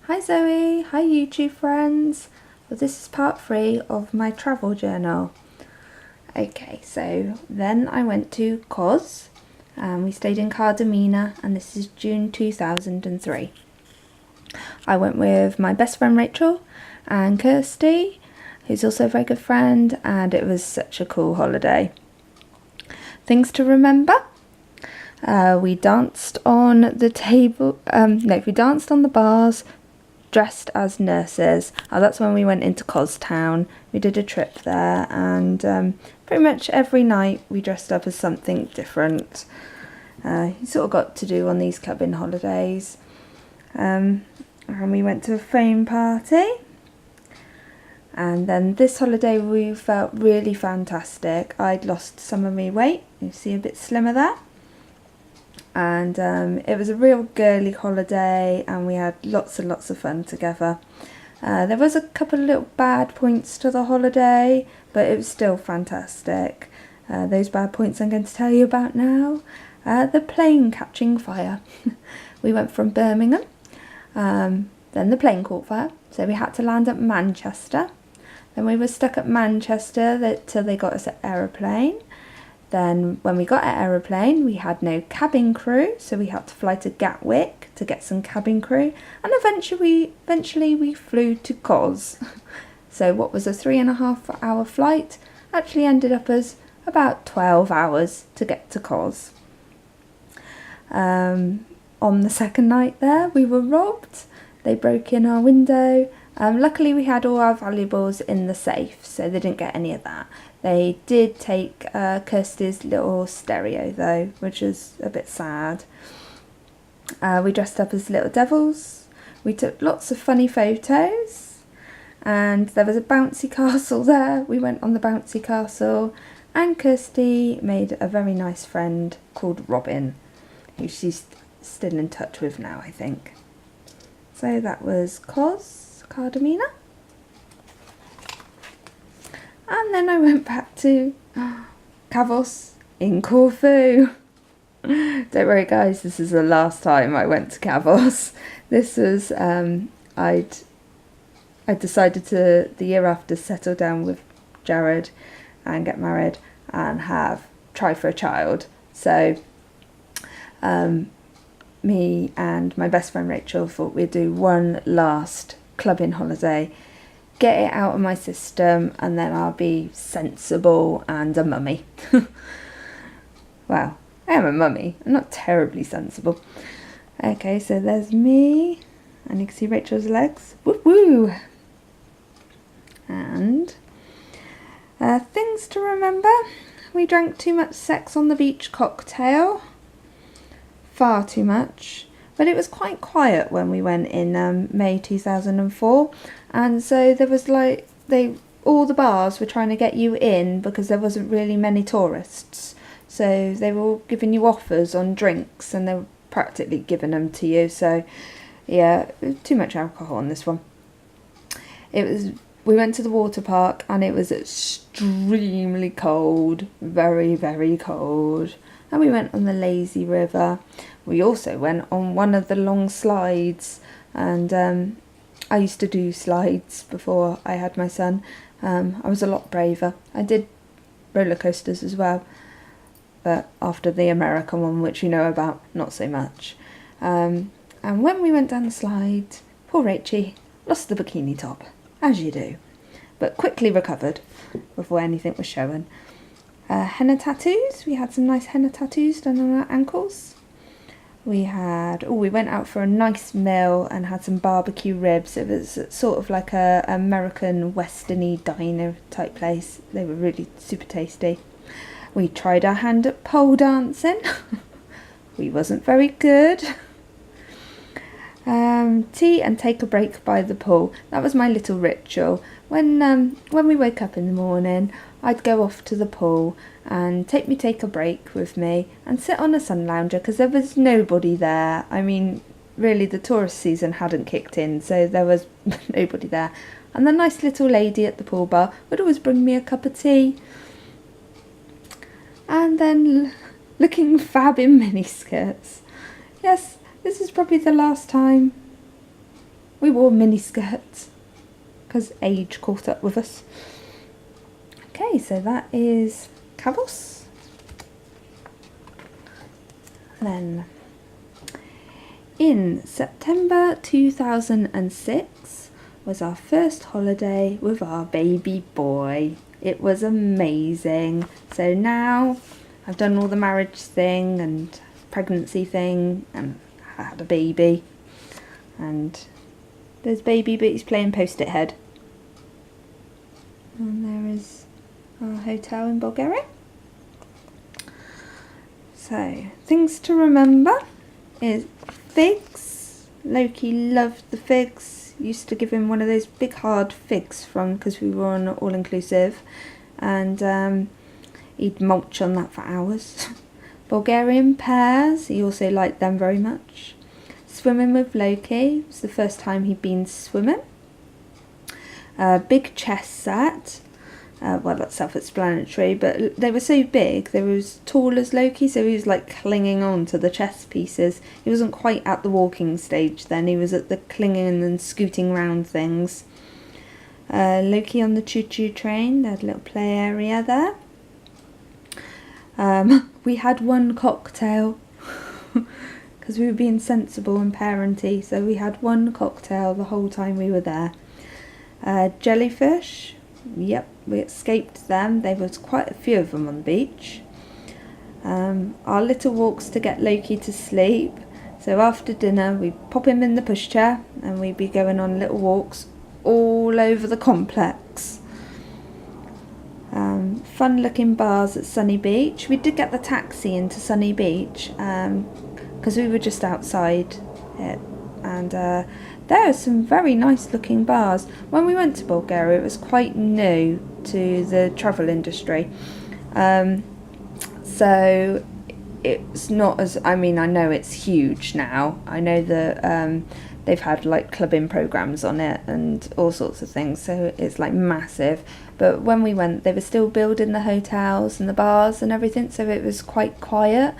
Hi Zoe, hi YouTube friends. Well, this is part 3 of my travel journal. Okay, so then I went to Kos and we stayed in Cardamina, and this is June 2003. I went with my best friend Rachel and Kirsty, who's also a very good friend, and it was such a cool holiday. Things to remember. We danced on the table, we danced on the bars, dressed as nurses. That's when we went into Kos town. We did a trip there, and pretty much every night we dressed up as something different. You sort of got to do on these clubbing holidays. And we went to a foam party. And then this holiday we felt really fantastic. I'd lost some of my weight. You see a bit slimmer there. And it was a real girly holiday, and we had lots and lots of fun together. There was a couple of little bad points to the holiday, but it was still fantastic. Those bad points I'm going to tell you about now. The plane catching fire. We went from Birmingham, then the plane caught fire, so we had to land at Manchester. Then we were stuck at Manchester till they got us an aeroplane. Then when we got an aeroplane, we had no cabin crew, so we had to fly to Gatwick to get some cabin crew, and eventually we flew to Kos. So what was a 3.5 hour flight actually ended up as about 12 hours to get to Kos. On the second night there, we were robbed. They broke in our window. Luckily we had all our valuables in the safe, so they didn't get any of that. They did take Kirsty's little stereo though, which is a bit sad. We dressed up as little devils. We took lots of funny photos, and there was a bouncy castle there. We went on the bouncy castle, and Kirsty made a very nice friend called Robin, who she's still in touch with now, I think. So that was Kos, Cardamina. And then I went back to Kavos in Corfu. Don't worry guys, this is the last time I went to Kavos. This was, I decided to, the year after, settle down with Jared and get married and try for a child. So me and my best friend Rachel thought we'd do one last clubbing holiday, get it out of my system, and then I'll be sensible and a mummy. Well, I am a mummy. I'm not terribly sensible. Okay, so there's me, and you can see Rachel's legs. Woo woo! And things to remember. We drank too much Sex on the Beach cocktail. Far too much. But it was quite quiet when we went in May 2004, and so there was all the bars were trying to get you in because there wasn't really many tourists, so they were all giving you offers on drinks and they were practically giving them to you. So yeah, too much alcohol on this one. We went to the water park and it was extremely cold, very, very cold. And we went on the lazy river. We also went on one of the long slides, and I used to do slides before I had my son. I was a lot braver. I did roller coasters as well, but after the American one, which you know about, not so much. And when we went down the slide, poor Rachie lost the bikini top, as you do, but quickly recovered before anything was showing. Henna tattoos. We had some nice henna tattoos done on our ankles. We went out for a nice meal and had some barbecue ribs. It was sort of like a American western-y diner type place. They were really super tasty. We tried our hand at pole dancing. We wasn't very good. Tea and take a break by the pool. That was my little ritual. When we woke up in the morning, I'd go off to the pool and take a break with me and sit on a sun lounger because there was nobody there. I mean, really the tourist season hadn't kicked in, so there was nobody there. And the nice little lady at the pool bar would always bring me a cup of tea. And then looking fab in miniskirts. Yes, this is probably the last time We wore mini skirts because age caught up with us. Okay, so that is Kavos. Then in September 2006 was our first holiday with our baby boy. It was amazing. So now I've done all the marriage thing and pregnancy thing and had a baby. And there's baby, but he's playing post-it head. And there is our hotel in Bulgaria. So, things to remember is figs. Loki loved the figs. Used to give him one of those big hard figs because we were on all-inclusive. And he'd mulch on that for hours. Bulgarian pears, he also liked them very much. Swimming with Loki, it was the first time he'd been swimming. Big chess set. Well, that's self-explanatory, but they were so big, they were as tall as Loki, so he was like clinging on to the chess pieces. He wasn't quite at the walking stage then, he was at the clinging and scooting round things. Loki on the choo-choo train, they had a little play area there. We had one cocktail, because we were being sensible and parenty, so we had one cocktail the whole time we were there. Jellyfish. Yep, we escaped them. There was quite a few of them on the beach. Our little walks to get Loki to sleep. So after dinner we'd pop him in the pushchair and we'd be going on little walks all over the complex. Fun looking bars at Sunny Beach. We did get the taxi into Sunny Beach because we were just outside it, and there are some very nice looking bars. When we went to Bulgaria, it was quite new to the travel industry. So it's not as, I mean, I know it's huge now. I know that they've had like clubbing programs on it and all sorts of things. So it's like massive. But when we went, they were still building the hotels and the bars and everything. So it was quite quiet.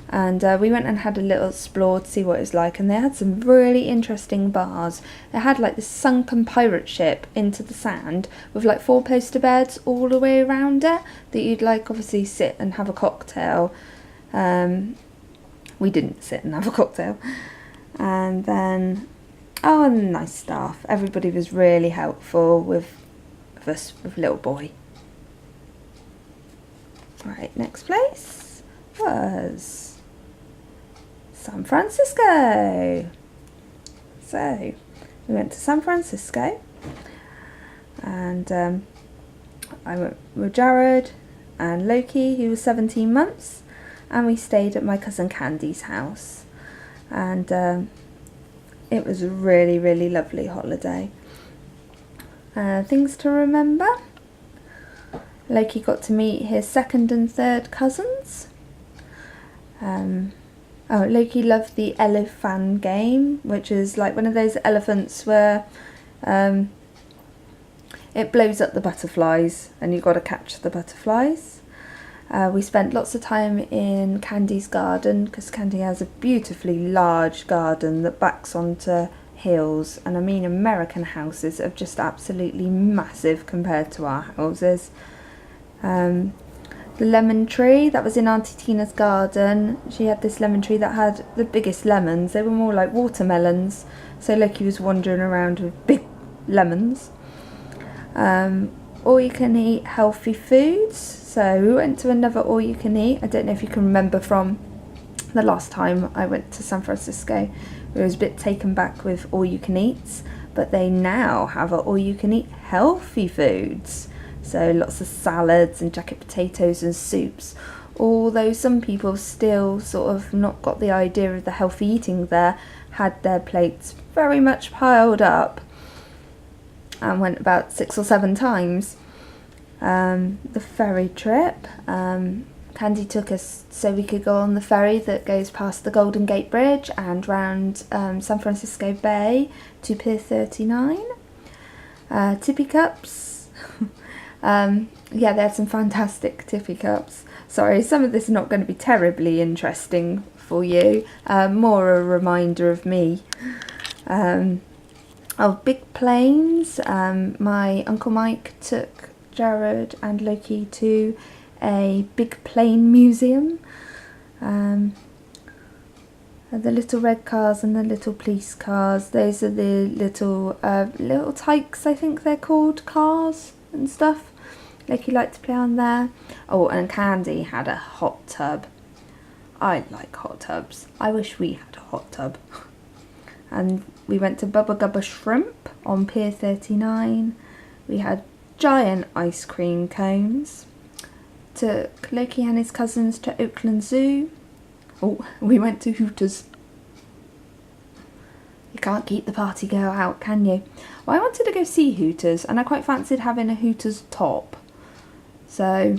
And we went and had a little explore to see what it was like, and they had some really interesting bars. They had like this sunken pirate ship into the sand with like 4 poster beds all the way around it that you'd like obviously sit and have a cocktail. We didn't sit and have a cocktail. And then, and nice staff. Everybody was really helpful with us, with little boy. Right, next place was San Francisco. So we went to San Francisco, and I went with Jared and Loki, who was 17 months, and we stayed at my cousin Candy's house, and it was a really, really lovely holiday. Things to remember: Loki got to meet his second and third cousins. Loki loved the elephant game, which is like one of those elephants where it blows up the butterflies and you've got to catch the butterflies. We spent lots of time in Candy's garden because Candy has a beautifully large garden that backs onto hills, and I mean American houses are just absolutely massive compared to our houses. The lemon tree that was in Auntie Tina's garden, she had this lemon tree that had the biggest lemons. They were more like watermelons, so Loki was wandering around with big lemons. All you can eat healthy foods, so we went to another all you can eat. I don't know if you can remember from the last time I went to San Francisco, I was a bit taken back with all you can eats, but they now have all you can eat healthy foods. So lots of salads and jacket potatoes and soups. Although some people still sort of not got the idea of the healthy eating there, had their plates very much piled up and went about 6 or 7 times. The ferry trip, Candy took us so we could go on the ferry that goes past the Golden Gate Bridge and round San Francisco Bay to Pier 39. Tippy cups. Yeah, they had some fantastic tippy cups. Sorry, some of this is not going to be terribly interesting for you. More a reminder of me. Oh, big planes. My Uncle Mike took Jared and Loki to a big plane museum. The little red cars and the little police cars. Those are the little tykes, I think they're called, cars and stuff. Loki liked to play on there. Oh, and Candy had a hot tub. I like hot tubs. I wish we had a hot tub. And we went to Bubba Gubba Shrimp on Pier 39. We had giant ice cream cones. Took Loki and his cousins to Oakland Zoo. Oh, we went to Hooters. You can't keep the party girl out, can you? Well, I wanted to go see Hooters, and I quite fancied having a Hooters top. So,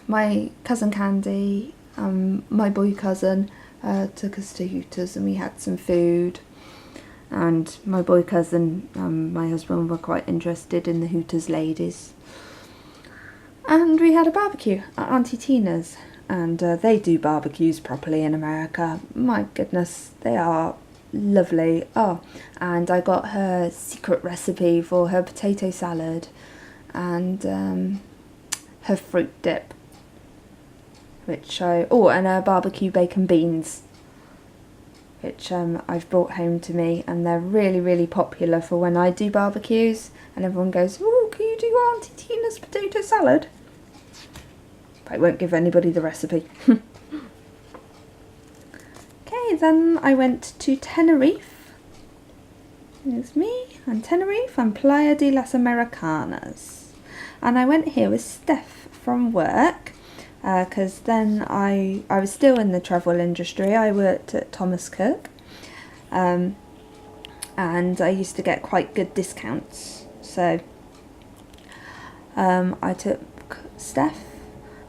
my cousin Candy, my boy cousin, took us to Hooters, and we had some food. And my boy cousin, my husband, were quite interested in the Hooters ladies. And we had a barbecue at Auntie Tina's. And they do barbecues properly in America. My goodness, they are lovely. Oh, and I got her secret recipe for her potato salad and her fruit dip, and her barbecue bacon beans, which I've brought home to me, and they're really, really popular for when I do barbecues, and everyone goes, "Oh, can you do Auntie Tina's potato salad?" I won't give anybody the recipe. Okay, then I went to Tenerife. There's me and Tenerife and Playa de las Americanas. And I went here with Steph from work because then I was still in the travel industry. I worked at Thomas Cook and I used to get quite good discounts. So I took Steph,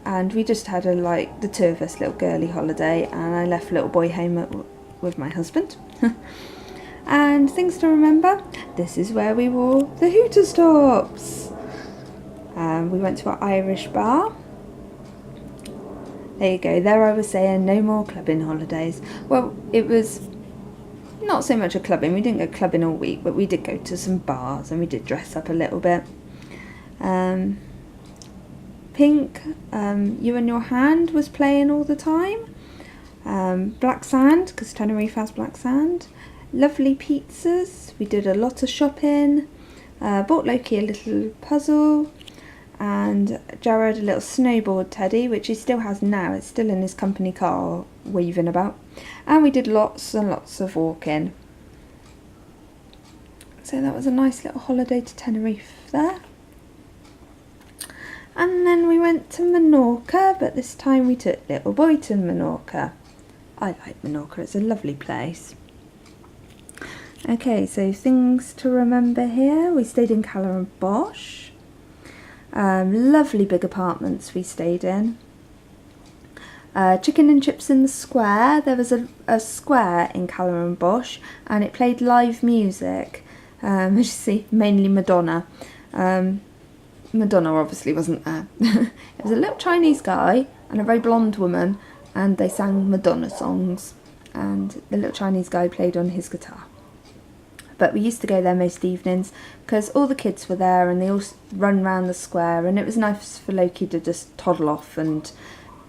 and we just had the two of us, little girly holiday, and I left little boy home with my husband. And things to remember, this is where we wore the Hooters tops. We went to an Irish bar. There you go, there I was saying no more clubbing holidays. Well, it was not so much a clubbing, we didn't go clubbing all week, but we did go to some bars and we did dress up a little bit. Pink, You and Your Hand was playing all the time. Black Sand, because Tenerife has black sand. Lovely pizzas. We did a lot of shopping. Bought Loki a little puzzle. And Jared a little snowboard teddy, which he still has now. It's still in his company car, waving about. And we did lots and lots of walking. So that was a nice little holiday to Tenerife there. And then we went to Menorca, but this time we took little boy to Menorca. I like Menorca, it's a lovely place. Okay, so things to remember here. We stayed in Kavala and Bosch. Lovely big apartments we stayed in. Chicken and chips in the square. There was a square in Kavala and Bosch, and it played live music. As you see, mainly Madonna. Madonna obviously wasn't there. It was a little Chinese guy and a very blonde woman, and they sang Madonna songs, and the little Chinese guy played on his guitar. But we used to go there most evenings because all the kids were there and they all run round the square, and it was nice for Loki to just toddle off and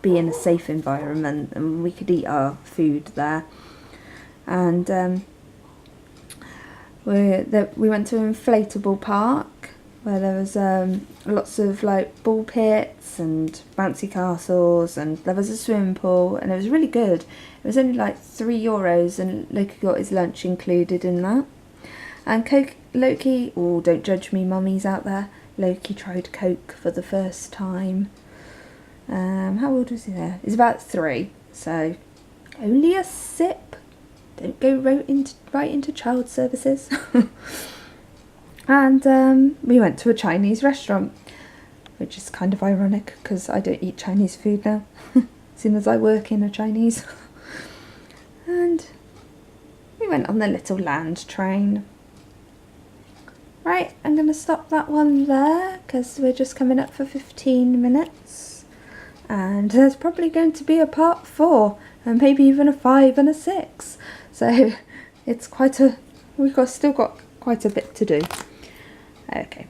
be in a safe environment, and we could eat our food there. And we went to an inflatable park where there was lots of ball pits and bouncy castles, and there was a swimming pool, and it was really good. It was only €3, and Loki got his lunch included in that. And Loki, oh, don't judge me mummies out there, Loki tried Coke for the first time. How old was he there? He's about 3, so only a sip. Don't go right into child services. And we went to a Chinese restaurant, which is kind of ironic because I don't eat Chinese food now, as soon as I work in a Chinese. And we went on the little land train. Right, I'm going to stop that one there because we're just coming up for 15 minutes. And there's probably going to be a part 4 and maybe even a 5 and a 6. So it's quite a... We've still got quite a bit to do. Okay,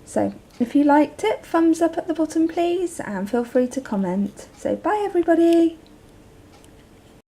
so if you liked it, thumbs up at the bottom please, and feel free to comment. So bye everybody.